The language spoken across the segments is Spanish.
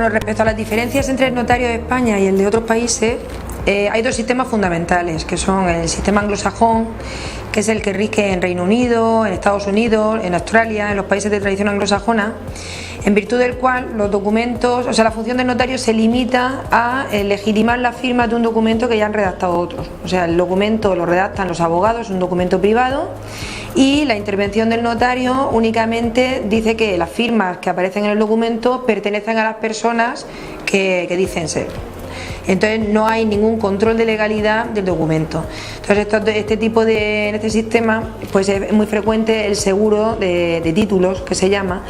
Bueno, respecto a las diferencias entre el notario de España y el de otros países, hay dos sistemas fundamentales, que son el sistema anglosajón, que es el que rige en Reino Unido, en Estados Unidos, en Australia, en los países de tradición anglosajona, en virtud del cual los documentos, o sea, la función del notario se limita a legitimar la firma de un documento que ya han redactado otros. O sea, el documento lo redactan los abogados, es un documento privado, y la intervención del notario únicamente dice que las firmas que aparecen en el documento pertenecen a las personas que dicen ser. Entonces no hay ningún control de legalidad del documento. Entonces en este sistema pues es muy frecuente el seguro de títulos, que se llama,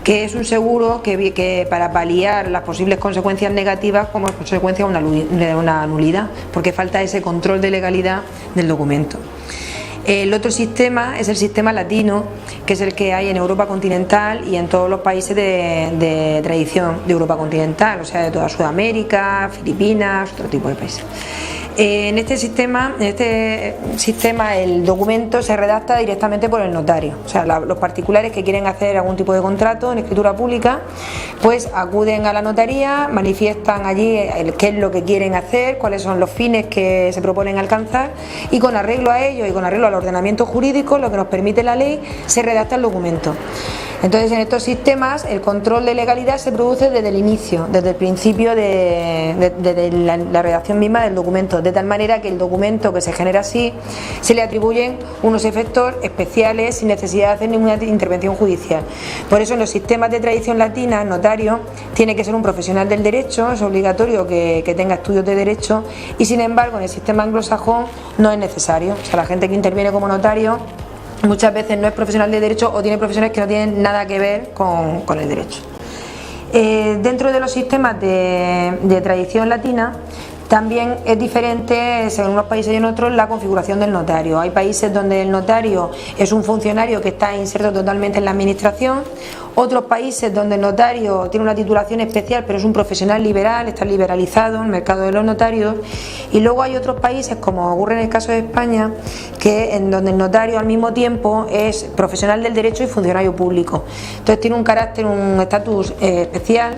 que es un seguro que para paliar las posibles consecuencias negativas como consecuencia de una nulidad, porque falta ese control de legalidad del documento. El otro sistema es el sistema latino, que es el que hay en Europa continental y en todos los países de tradición de Europa continental, o sea, de toda Sudamérica, Filipinas, otro tipo de países. En este sistema el documento se redacta directamente por el notario, o sea, los particulares que quieren hacer algún tipo de contrato en escritura pública, pues acuden a la notaría, manifiestan allí qué es lo que quieren hacer, cuáles son los fines que se proponen alcanzar, y con arreglo a ello y con arreglo al ordenamiento jurídico, lo que nos permite la ley, se redacta el documento. Entonces, en estos sistemas el control de legalidad se produce desde el inicio, desde el principio de la redacción misma del documento, de tal manera que el documento que se genera así se le atribuyen unos efectos especiales sin necesidad de hacer ninguna intervención judicial. Por eso en los sistemas de tradición latina el notario tiene que ser un profesional del derecho, es obligatorio que tenga estudios de derecho, y sin embargo en el sistema anglosajón no es necesario. O sea, la gente que interviene como notario muchas veces no es profesional de derecho o tiene profesiones que no tienen nada que ver con el derecho. Dentro de los sistemas de tradición latina también es diferente, según unos países y en otros, la configuración del notario. Hay países donde el notario es un funcionario que está inserto totalmente en la administración, otros países donde el notario tiene una titulación especial pero es un profesional liberal, está liberalizado en el mercado de los notarios, y luego hay otros países, como ocurre en el caso de España, en donde el notario al mismo tiempo es profesional del derecho y funcionario público. Entonces tiene un estatus especial.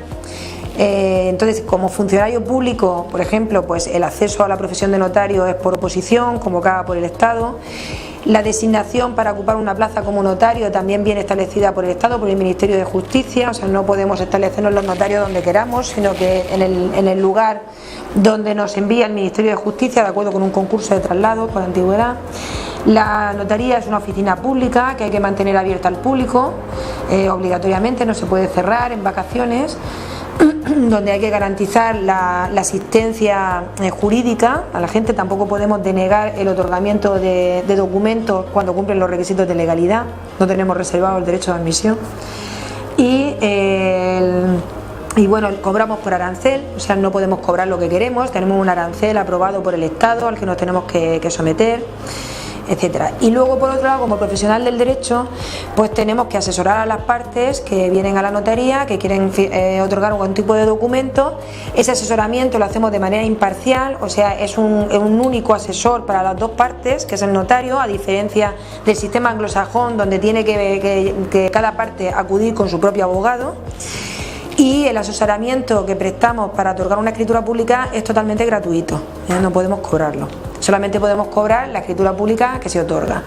Entonces, como funcionario público, por ejemplo, pues el acceso a la profesión de notario es por oposición, convocada por el Estado. La designación para ocupar una plaza como notario también viene establecida por el Estado, por el Ministerio de Justicia. O sea, no podemos establecernos los notarios donde queramos, sino que en el lugar donde nos envía el Ministerio de Justicia, de acuerdo con un concurso de traslado por antigüedad. La notaría es una oficina pública que hay que mantener abierta al público, obligatoriamente, no se puede cerrar en vacaciones, donde hay que garantizar la asistencia jurídica a la gente. Tampoco podemos denegar el otorgamiento de documentos cuando cumplen los requisitos de legalidad, no tenemos reservado el derecho de admisión. Y bueno, cobramos por arancel, o sea, no podemos cobrar lo que queremos, tenemos un arancel aprobado por el Estado al que nos tenemos que someter, etcétera. Y luego, por otro lado, como profesional del derecho, pues tenemos que asesorar a las partes que vienen a la notaría, que quieren otorgar algún tipo de documento. Ese asesoramiento lo hacemos de manera imparcial, o sea, es un único asesor para las dos partes, que es el notario, a diferencia del sistema anglosajón, donde tiene que cada parte acudir con su propio abogado. Y el asesoramiento que prestamos para otorgar una escritura pública es totalmente gratuito, no podemos cobrarlo, solamente podemos cobrar la escritura pública que se otorga.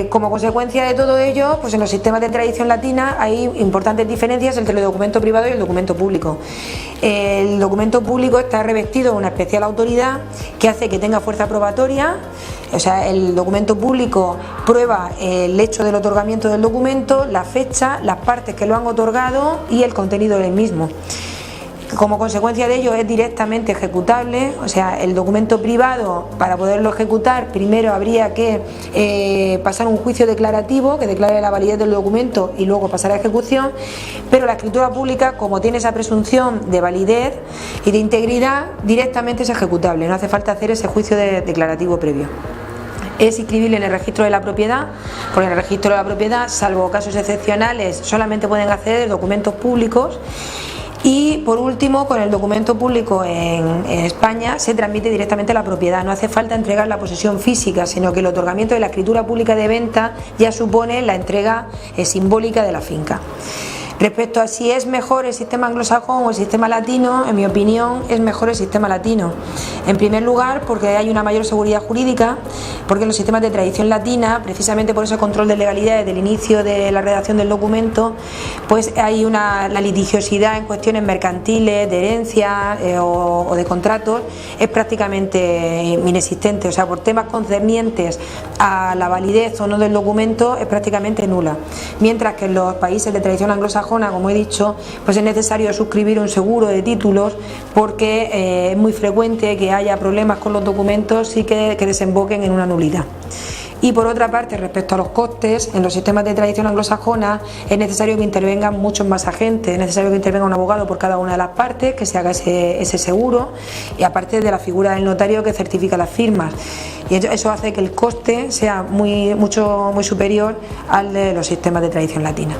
Como consecuencia de todo ello, pues en los sistemas de tradición latina hay importantes diferencias entre el documento privado y el documento público. El documento público está revestido de una especial autoridad que hace que tenga fuerza probatoria. O sea, el documento público prueba el hecho del otorgamiento del documento, la fecha, las partes que lo han otorgado y el contenido del mismo. Como consecuencia de ello es directamente ejecutable. O sea, el documento privado, para poderlo ejecutar, primero habría que pasar un juicio declarativo que declare la validez del documento y luego pasar a ejecución, pero la escritura pública, como tiene esa presunción de validez y de integridad, directamente es ejecutable, no hace falta hacer ese juicio declarativo previo. Es inscribible en el registro de la propiedad, porque en el registro de la propiedad, salvo casos excepcionales, solamente pueden acceder documentos públicos. Y por último, con el documento público en España se transmite directamente la propiedad, no hace falta entregar la posesión física, sino que el otorgamiento de la escritura pública de venta ya supone la entrega simbólica de la finca. Respecto a si es mejor el sistema anglosajón o el sistema latino, en mi opinión es mejor el sistema latino. En primer lugar, porque hay una mayor seguridad jurídica, porque en los sistemas de tradición latina, precisamente por ese control de legalidad desde el inicio de la redacción del documento, pues hay la litigiosidad en cuestiones mercantiles, de herencia o de contratos, es prácticamente inexistente. O sea, por temas concernientes a la validez o no del documento es prácticamente nula. Mientras que en los países de tradición anglosajona, como he dicho, pues es necesario suscribir un seguro de títulos porque es muy frecuente que haya problemas con los documentos y que desemboquen en una nulidad. Y por otra parte, respecto a los costes, en los sistemas de tradición anglosajona es necesario que intervengan muchos más agentes, es necesario que intervenga un abogado por cada una de las partes, que se haga ese seguro, y aparte de la figura del notario que certifica las firmas. Y eso hace que el coste sea muy superior al de los sistemas de tradición latina.